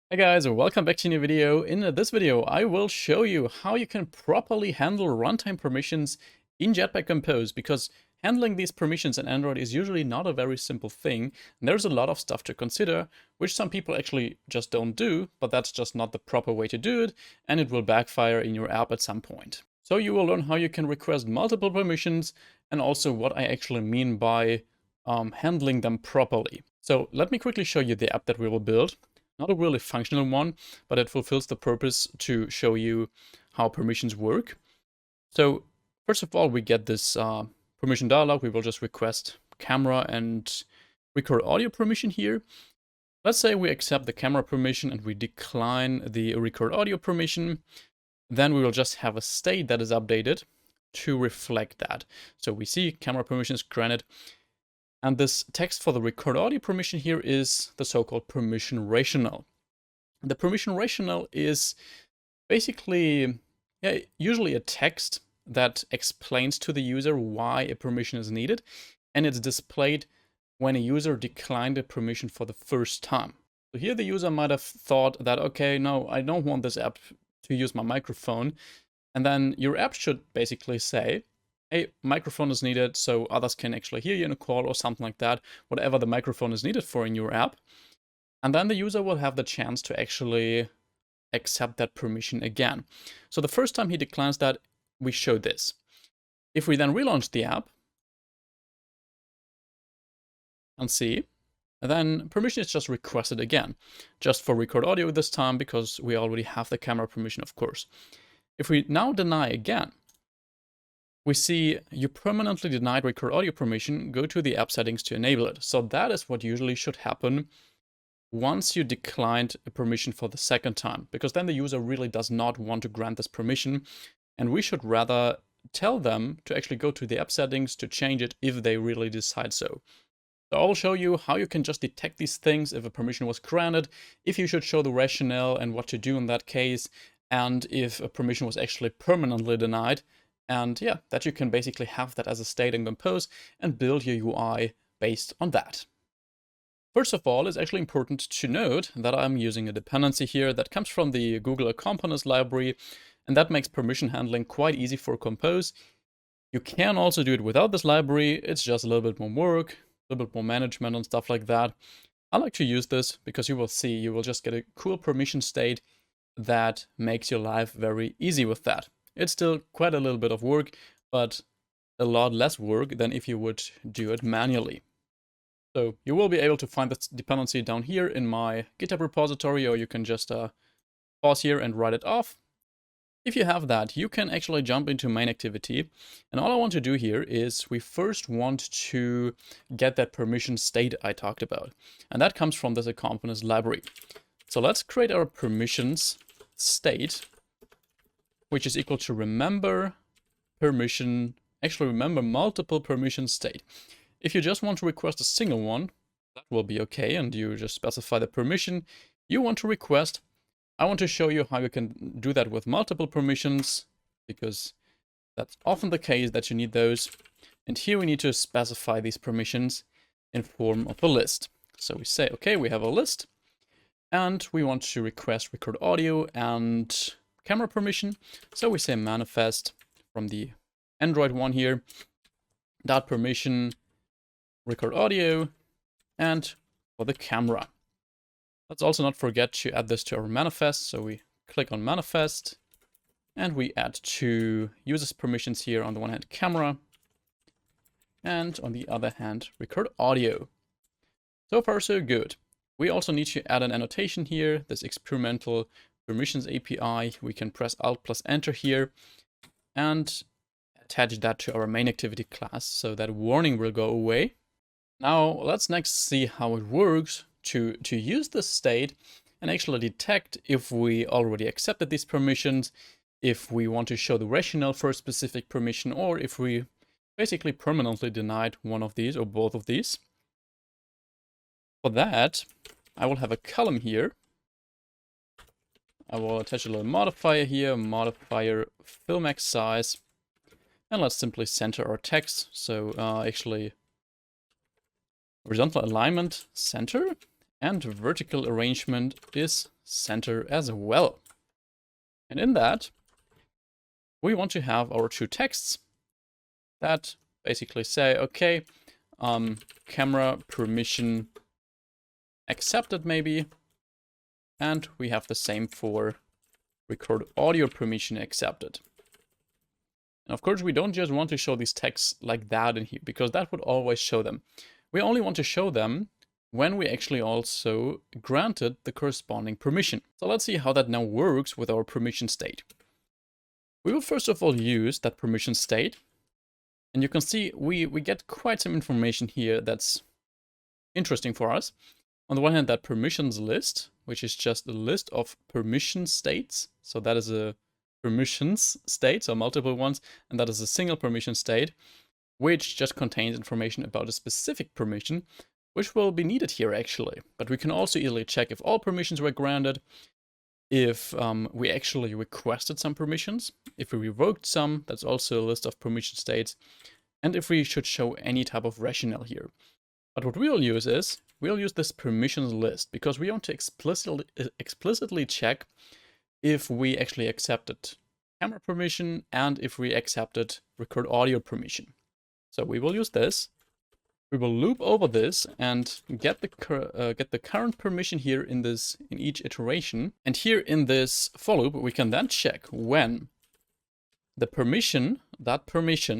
Hey guys, welcome back to a new video. In this video, I will show you how you can properly handle runtime permissions in Jetpack Compose, because handling these permissions in Android is usually not a very simple thing. And there's a lot of stuff to consider, which some people actually just don't do, but that's just not the proper way to do it, and it will backfire in your app at some point. So you will learn how you can request multiple permissions and also what I actually mean by handling them properly. So let me quickly show you the app that we will build. Not a really functional one, but it fulfills the purpose to show you how permissions work. So first of all, we get this permission dialog. We will just request camera and record audio permission here. Let's say we accept the camera permission and we decline the record audio permission. Then we will just have a state that is updated to reflect that. So we see camera permission is granted. And this text for the record audio permission here is the so-called permission rationale. The permission rationale is basically usually a text that explains to the user why a permission is needed, and it's displayed when a user declined a permission for the first time. So here the user might have thought that, okay, no, I don't want this app to use my microphone. And then your app should basically say, a microphone is needed so others can actually hear you in a call or something like that, whatever the microphone is needed for in your app. And then the user will have the chance to actually accept that permission again. So the first time he declines that, we show this. If we then relaunch the app and see, then permission is just requested again, just for record audio this time, because we already have the camera permission, of course. If we now deny again, we see you permanently denied record audio permission, go to the app settings to enable it. So that is what usually should happen once you declined a permission for the second time, because then the user really does not want to grant this permission, and we should rather tell them to actually go to the app settings to change it if they really decide so. So I will show you how you can just detect these things if a permission was granted, if you should show the rationale and what to do in that case, and if a permission was actually permanently denied. And yeah, that you can basically have that as a state in Compose and build your UI based on that. First of all, it's actually important to note that I'm using a dependency here that comes from the Google Accompanist library, and that makes permission handling quite easy for Compose. You can also do it without this library. It's just a little bit more work, a little bit more management and stuff like that. I like to use this because you will see, you will just get a cool permission state that makes your life very easy with that. It's still quite a little bit of work, but a lot less work than if you would do it manually. So you will be able to find this dependency down here in my GitHub repository, or you can just pause here and write it off. If you have that, you can actually jump into main activity. And all I want to do here is we first want to get that permission state I talked about. And that comes from this accompanist library. So let's create our permissions state, which is equal to remember permission, actually remember multiple permission state. If you just want to request a single one, that will be okay, and you just specify the permission you want to request. I want to show you how you can do that with multiple permissions, because that's often the case that you need those. And here we need to specify these permissions in form of a list. So we say, okay, we have a list, and we want to request record audio and camera permission. So we say manifest from the Android one here, dot permission, record audio, and for the camera. Let's also not forget to add this to our manifest. So we click on manifest and we add two users permissions here. On the one hand, camera, and on the other hand, record audio. So far, so good. We also need to add an annotation here, this experimental permissions API. We can press Alt plus Enter here and attach that to our main activity class so that warning will go away. Now let's next see how it works to use this state and actually detect if we already accepted these permissions, if we want to show the rationale for a specific permission, or if we basically permanently denied one of these or both of these. For that, I will have a column here. I will attach a little modifier here, modifier fill max size, and let's simply center our text. So actually horizontal alignment center, And vertical arrangement is center as well. And in that, we want to have our two texts that basically say, okay, camera permission accepted maybe. And we have the same for record audio permission accepted. And of course, we don't just want to show these texts like that in here, because that would always show them. We only want to show them when we actually also granted the corresponding permission. So let's see how that now works with our permission state. We will first of all use that permission state. And you can see we get quite some information here that's interesting for us. On the one hand, that permissions list, which is just a list of permission states. So that is a permissions state, so multiple ones, and that is a single permission state, which just contains information about a specific permission, which will be needed here actually. But we can also easily check if all permissions were granted, if we actually requested some permissions, if we revoked some, that's also a list of permission states, and if we should show any type of rationale here. But what we'll use is, we'll use this permissions list, because we want to explicitly check if we actually accepted camera permission and if we accepted record audio permission. So we will use this. We will loop over this and get the current permission here in each iteration. And here in this for loop, we can then check when the permission,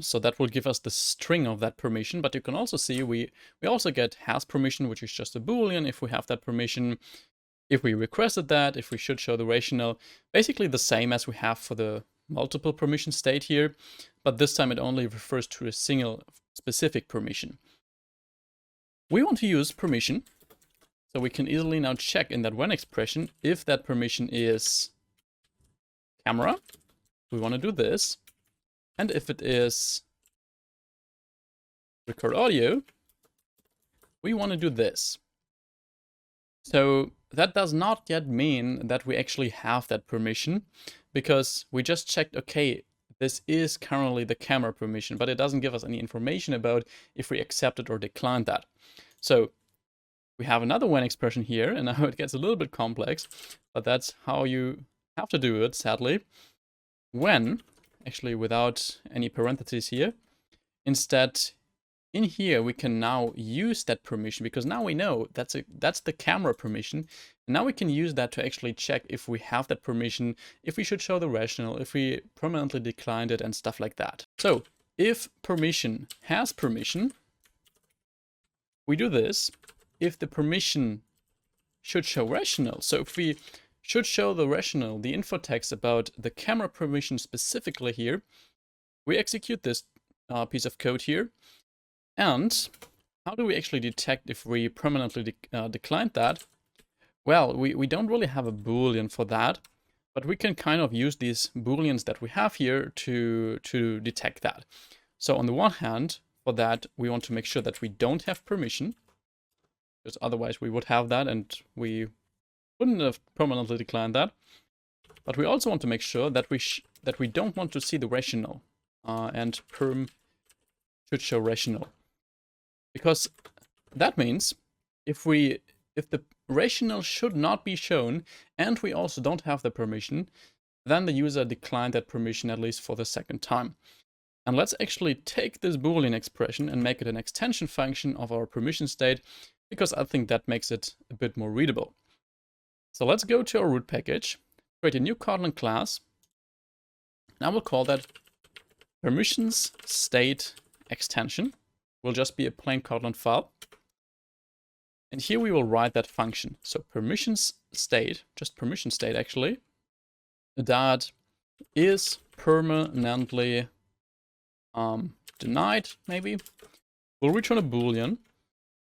so that will give us the string of that permission. But you can also see we also get has permission, which is just a Boolean if we have that permission. If we requested that, if we should show the rationale, basically the same as we have for the multiple permission state here, but this time it only refers to a single specific permission. We want to use permission, so we can easily now check in that when expression if that permission is camera, we want to do this, and if it is record audio, we want to do this. So that does not yet mean that we actually have that permission, because we just checked, okay, this is currently the camera permission, but it doesn't give us any information about if we accepted or declined that. So we have another when expression here, and now it gets a little bit complex, but that's how you have to do it, sadly. When, actually without any parentheses here, instead in here we can now use that permission, because now we know that's the camera permission. And now we can use that to actually check if we have that permission, if we should show the rationale, if we permanently declined it, and stuff like that. So if permission has permission, we do this. If the permission should show rationale, so if we should show the rationale, the info text about the camera permission specifically here, we execute this piece of code here. And how do we actually detect if we permanently declined that? Well, we don't really have a Boolean for that, but we can kind of use these Booleans that we have here to detect that. So on the one hand, for that, we want to make sure that we don't have permission, because otherwise we would have that and we wouldn't have permanently declined that. But we also want to make sure that we don't want to see the rationale, and perm should show rationale. Because that means if the rationale should not be shown and we also don't have the permission, then the user declined that permission at least for the second time. And let's actually take this Boolean expression and make it an extension function of our permission state, because I think that makes it a bit more readable. So let's go to our root package, create a new Kotlin class. Now we'll call that permissions state extension. Will just be a plain Kotlin file. And here we will write that function. So permissions state, just permission state actually, that is permanently denied, maybe. We'll return a Boolean.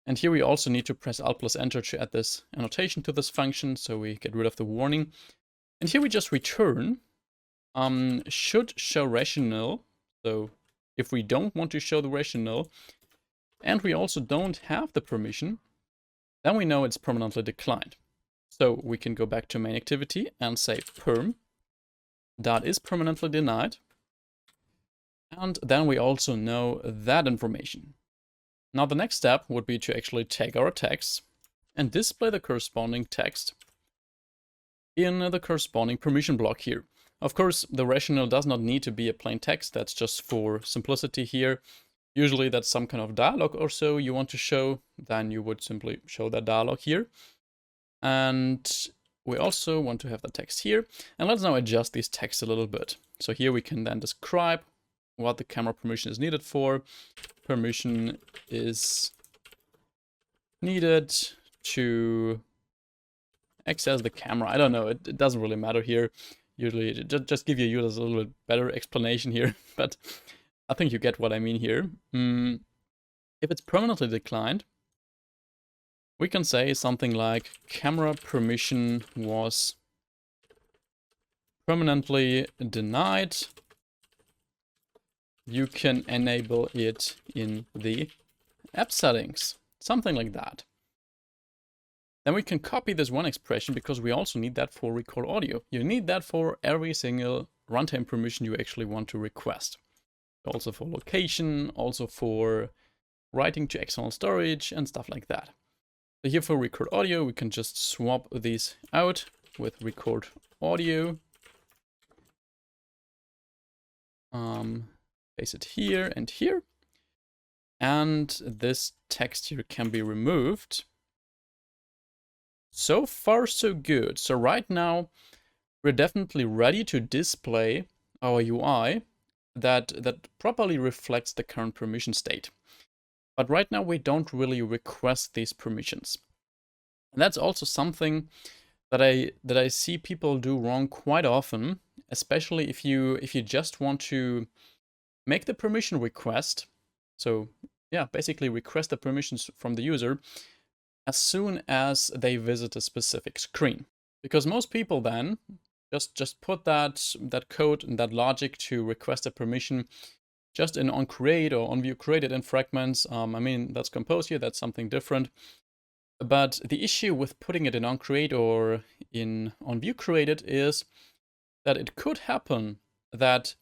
And here we also need to press Alt plus Enter to add this annotation to this function, so we get rid of the warning. And here we just return should show rationale. So if we don't want to show the rationale, and we also don't have the permission, then we know it's permanently declined. So we can go back to main activity and say perm that is permanently denied. And then we also know that information. Now the next step would be to actually take our text and display the corresponding text in the corresponding permission block here. Of course, the rationale does not need to be a plain text. That's just for simplicity here. Usually that's some kind of dialogue or so you want to show. Then you would simply show that dialogue here. And we also want to have the text here. And let's now adjust these texts a little bit. So here we can then describe what the camera permission is needed for. Permission is needed to access the camera. I don't know, it doesn't really matter here. Usually just give your users a little bit better explanation here, but I think you get what I mean here. If it's permanently declined, we can say something like camera permission was permanently denied. You can enable it in the app settings, something like that. Then we can copy this one expression because we also need that for record audio. You need that for every single runtime permission you actually want to request. Also for location, also for writing to external storage and stuff like that. So here for record audio, we can just swap these out with record audio. Paste it here and here. And this text here can be removed. So far, so good. So right now, we're definitely ready to display our UI that properly reflects the current permission state. But right now, we don't really request these permissions. And that's also something that I see people do wrong quite often, especially if you just want to make the permission request. So yeah, basically request the permissions from the user as soon as they visit a specific screen. Because most people then just put that code and that logic to request a permission just in onCreate or onViewCreated in fragments. I mean, that's Compose here, that's something different. But the issue with putting it in onCreate or in onViewCreated is that it could happen that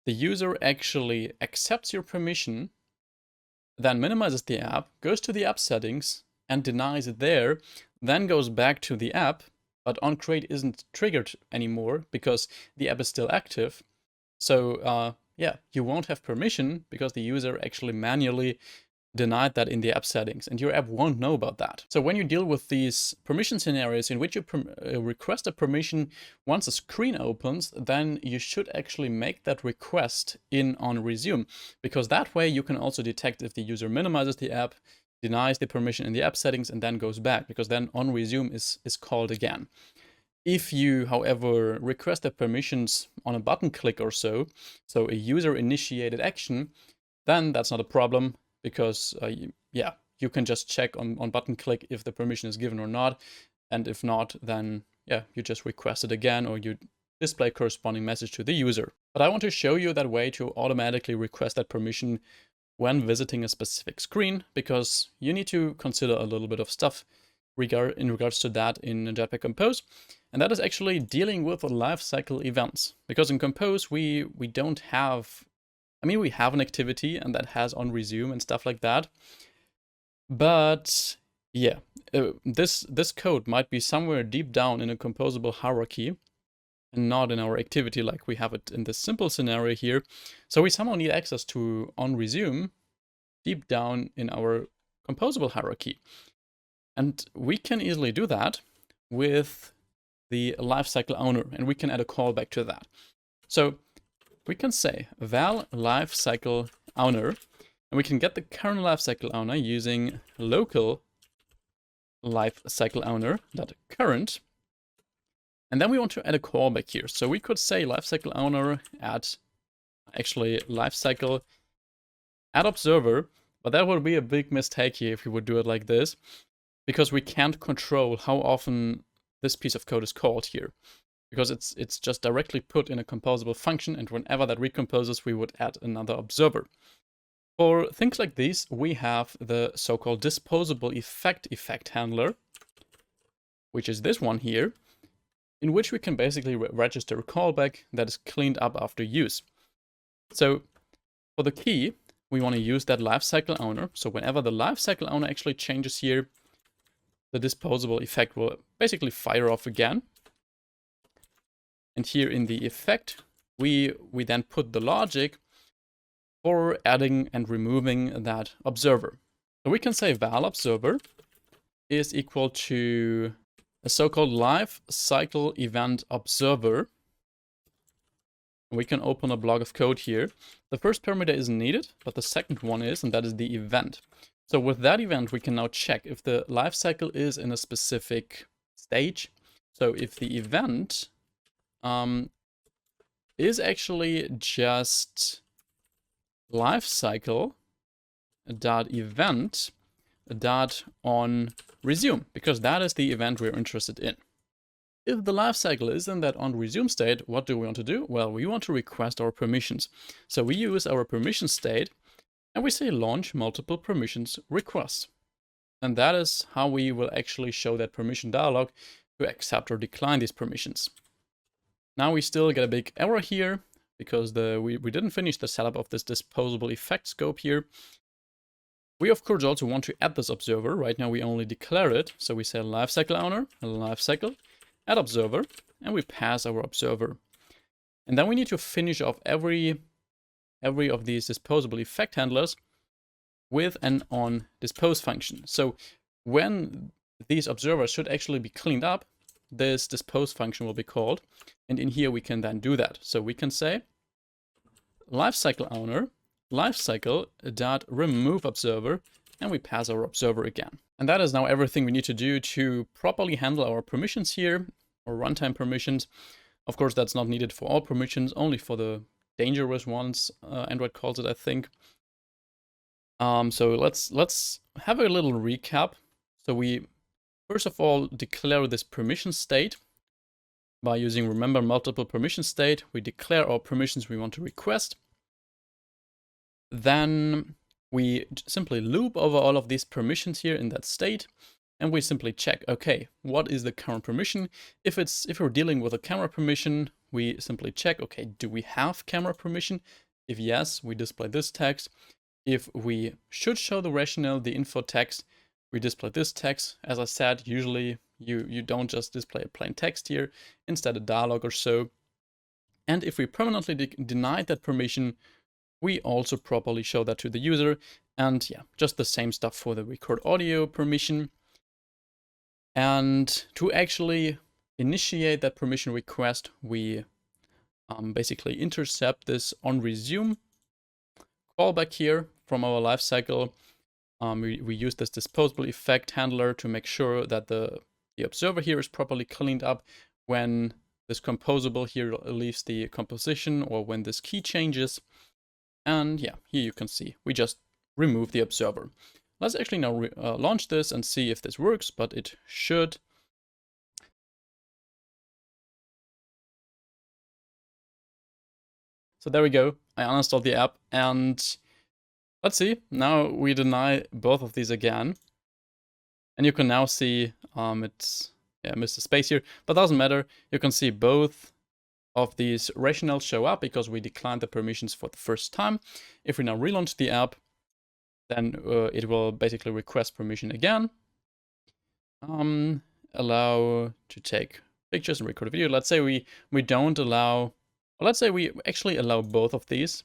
the user actually accepts your permission, then minimizes the app, goes to the app settings, and denies it there, then goes back to the app, but onCreate isn't triggered anymore because the app is still active. So yeah, you won't have permission because the user actually manually denied that in the app settings, and your app won't know about that. So when you deal with these permission scenarios in which you request a permission once a screen opens, then you should actually make that request in onResume, because that way you can also detect if the user minimizes the app, denies the permission in the app settings, and then goes back, because then onResume is called again. If you, however, request the permissions on a button click or so a user-initiated action, then that's not a problem, because yeah, you can just check on button click if the permission is given or not, and if not, then yeah, you just request it again or you display corresponding message to the user. But I want to show you that way to automatically request that permission when visiting a specific screen, because you need to consider a little bit of stuff in regards to that in Jetpack Compose, and that is actually dealing with lifecycle events. Because in Compose we don't have, I mean, we have an activity and that has onResume and stuff like that, but yeah, this code might be somewhere deep down in a composable hierarchy and not in our activity like we have it in this simple scenario here. So we somehow need access to onResume deep down in our composable hierarchy. And we can easily do that with the lifecycle owner, and we can add a callback to that. So we can say val lifecycle owner, and we can get the current lifecycle owner using local lifecycle owner .current. And then we want to add a callback here. So we could say lifecycle owner add lifecycle add observer, but that would be a big mistake here if we would do it like this, because we can't control how often this piece of code is called here, because it's just directly put in a composable function, and whenever that recomposes, we would add another observer. For things like these, we have the so-called disposable effect handler, which is this one here, in which we can basically register a callback that is cleaned up after use. So for the key, we want to use that lifecycle owner. So whenever the lifecycle owner actually changes here, the disposable effect will basically fire off again. And here in the effect, we then put the logic for adding and removing that observer. So we can say val observer is equal to a so-called life cycle event observer. We can open a block of code here. The first parameter isn't needed, but the second one is, and that is the event. So with that event, we can now check if the life cycle is in a specific stage. So if the event is actually just life cycle dot event dot on resume, because that is the event we're interested in. If the life cycle is in that on resume state, what do we want to do? Well, we want to request our permissions. So we use our permission state and we say launch multiple permissions requests. And that is how we will actually show that permission dialog to accept or decline these permissions. Now we still get a big error here because we didn't finish the setup of this disposable effect scope here. We of course also want to add this observer. Right now we only declare it. So we say lifecycle owner, lifecycle, add observer, and we pass our observer. And then we need to finish off every of these disposable effect handlers with an on dispose function. So when these observers should actually be cleaned up, this dispose function will be called. And in here we can then do that. So we can say lifecycle owner, lifecycle dot remove observer, and we pass our observer again. And that is now everything we need to do to properly handle our permissions here, or runtime permissions. Of course, that's not needed for all permissions, only for the dangerous ones, Android calls it, I think. So let's have a little recap. So we first of all declare this permission state by using remember multiple permission state. We declare our permissions we want to request. Then we simply loop over all of these permissions here in that state, and we simply check, okay, what is the current permission? If we're dealing with a camera permission, we simply check, okay, do we have camera permission? If yes, we display this text. If we should show the rationale, the info text, we display this text. As I said, usually you don't just display a plain text here, instead a dialog or so. And if we permanently denied that permission, we also properly show that to the user. And yeah, just the same stuff for the record audio permission. And to actually initiate that permission request, we basically intercept this on resume callback here from our lifecycle. We use this disposable effect handler to make sure that the observer here is properly cleaned up when this composable here leaves the composition or when this key changes. And yeah, here you can see we just remove the observer. Let's actually now launch this and see if this works, but it should. So there we go. I uninstalled the app and let's see. Now we deny both of these again. And you can now see it's missed a space here, but doesn't matter. You can see both of these rationales show up because we declined the permissions for the first time. If we now relaunch the app, then it will basically request permission again. Allow to take pictures and record a video. Let's say we don't allow, or let's say we actually allow both of these.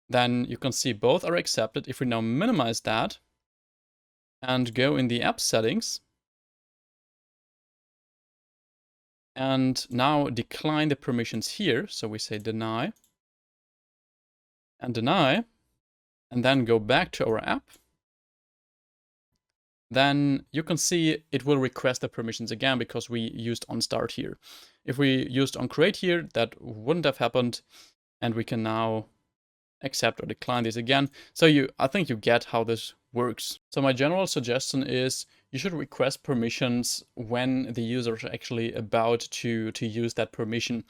Then you can see both are accepted. If we now minimize that and go in the app settings and now decline the permissions here. So we say deny and deny, and then go back to our app. Then you can see it will request the permissions again because we used on start here. If we used on create here, that wouldn't have happened, and we can now accept or decline this again. So I think you get how this works. So my general suggestion is you should request permissions when the user is actually about to use that permission.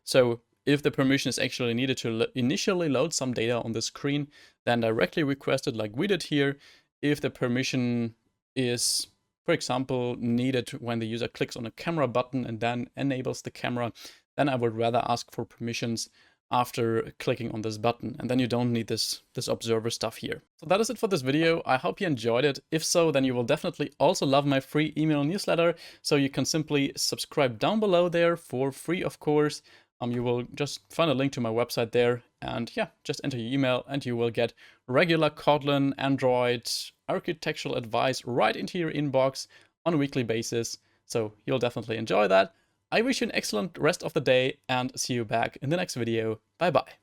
So if the permission is actually needed to initially load some data on the screen, then directly request it like we did here. If the permission is, for example, needed when the user clicks on a camera button and then enables the camera, then I would rather ask for permissions after clicking on this button, and then you don't need this observer stuff here. So that is it for this video. I hope you enjoyed it. If so, then you will definitely also love my free email newsletter. So you can simply subscribe down below there for free, of course. You will just find a link to my website there, and yeah, just enter your email and you will get regular Kotlin, Android, architectural advice right into your inbox on a weekly basis. So you'll definitely enjoy that. I wish you an excellent rest of the day and see you back in the next video. Bye bye.